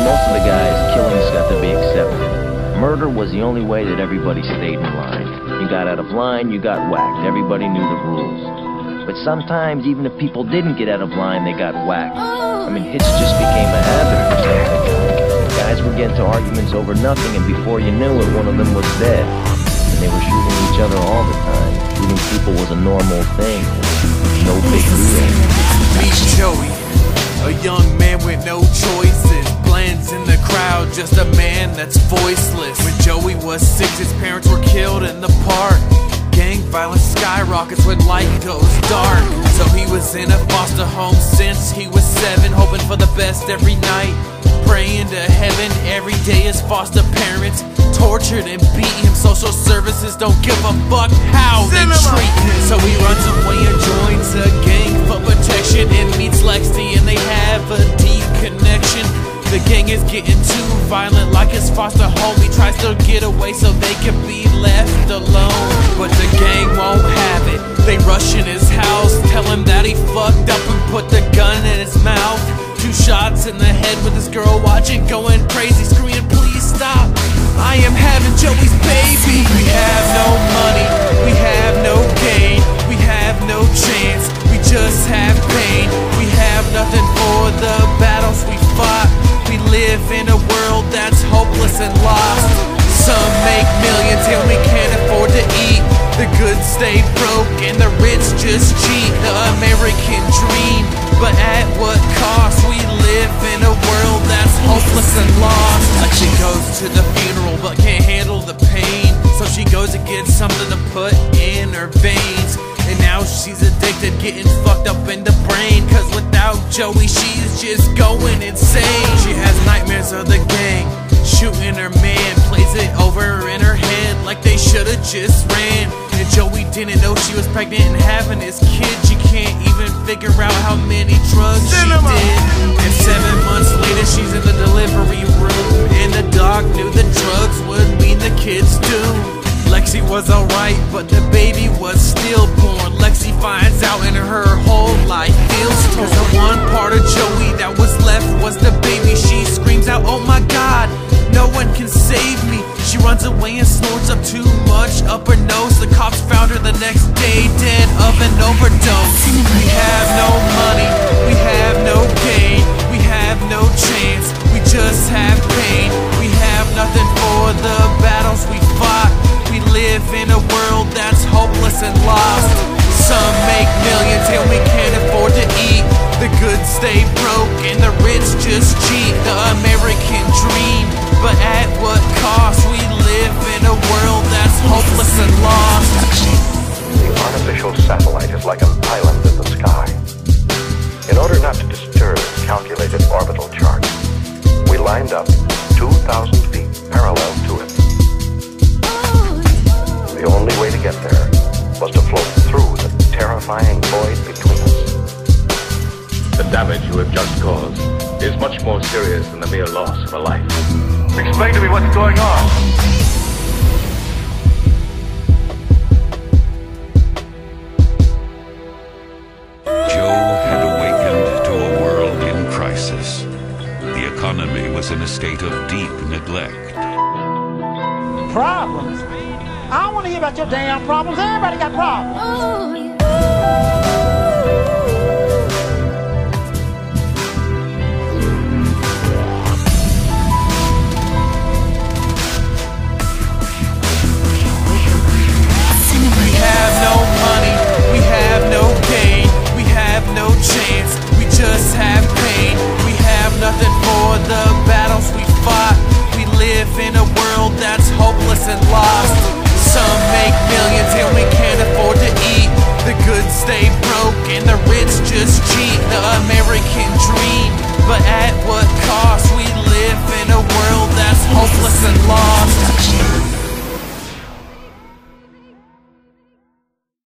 most of the guys, killings got to be accepted. Murder was the only way that everybody stayed in line. You got out of line, you got whacked. Everybody knew the rules. But sometimes, even if people didn't get out of line, they got whacked. I mean, hits just became a habit for some of the guys. Guys would get into arguments over nothing, and before you knew it, one of them was dead. And they were shooting each other all the time. Shooting people was a normal thing. No big deal. Meet Joey, a young man with no choices. Blends in the crowd, just a man that's voiceless. When Joey was 6, his parents were killed in the park. Gang violence skyrockets when light goes dark. So he was in a foster home since he was 7, hoping for the best every night, praying to heaven every day. His foster parents tortured and beat him. Social services don't give a fuck how they treat him. So he runs away and joins a gang for protection and meets Lexi, and they have a deep connection. The gang is getting too violent, like his foster home. He tries to get away so they can be left alone, but the gang won't have it. They rush in his house, tell him that he fucked up and put the gun in his mouth. 2 shots in the head with this girl watching, going crazy, screaming, "Please stop, I am having Joey's baby." We have no money, we have no gain, we have no chance, we just have pain. We have nothing for the battles we fought. We live in a world that's hopeless and lost. Some make millions and we can't afford to eat. The good stay broke and the rich just cheat. The American dream, but at what cost? We live in a world that's hopeless and lost. She goes to the funeral but can't handle the pain, so she goes to get something to put in her veins. And now she's addicted, getting fucked up in the brain, cause without Joey she's just going insane. She has nightmares of the gang shooting her man, plays it over in her head like they should've just ran. And Joey didn't know she was pregnant and having his kid. She can't even figure out how many drugs she did. And 7 months later she's in the delivery room, and the doc knew the drugs would mean the kid's doom. Lexi was alright, but the baby was stillborn. Lexi finds out and her whole life feels torn. The one part of Joey that was left was the baby. She screams out, "Oh my God, no one can save me." She runs away and snorts up too much up her nose. The cops found her the next day, dead of an overdose. We have no money, we have no gain, we have no chance, we just have pain. We have nothing for the battles we fought. We live in a world that's hopeless and lost. Some make millions and we can't afford to eat. The good stay broke and the rich just cheat. The American dream, but at what cost? We live in a world that's hopeless and lost. The artificial satellite is like an island in the sky. In order not to disturb its calculated orbital chart, we lined up 2,000 feet parallel to it. The only way to get there was to float through the terrifying void between us. The damage you have just caused is much more serious than the mere loss of a life. Explain to me what's going on. Joe had awakened to a world in crisis. The economy was in a state of deep neglect. Problems? I don't want to hear about your damn problems. Everybody got problems. Oh, yeah.